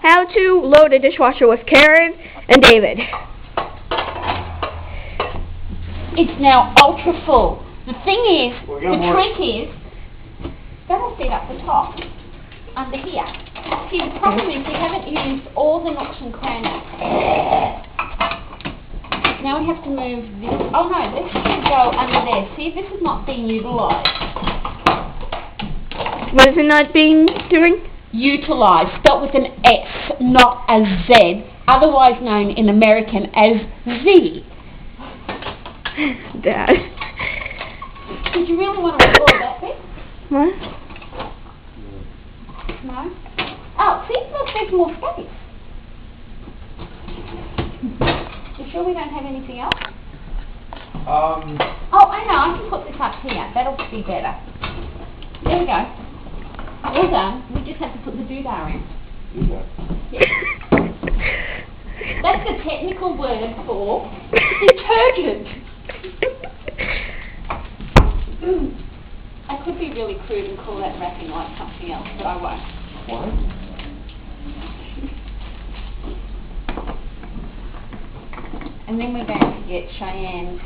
How to load a dishwasher with Karen and David. It's now ultra full. The thing is, the trick is, that'll fit up the top, under here. See, the problem is we haven't used all the nooks and crannies. Now we have to move this. Oh no, this should go under there. See, this is not being utilised. What is it not being doing? Utilised, spelt with an S, not a Z, otherwise known in American as Z. Dad. Did you really want to record that bit? What? No? Oh, see, look, there's more space. You sure we don't have anything else? Oh, I know, I can put this up here. That'll be better. There we go. All done. We just have to put the doodah in. Doodah? Yeah. That's the technical word for detergent. I could be really crude and call that wrapping like something else, but I won't. Why? And then we're going to get Cheyenne's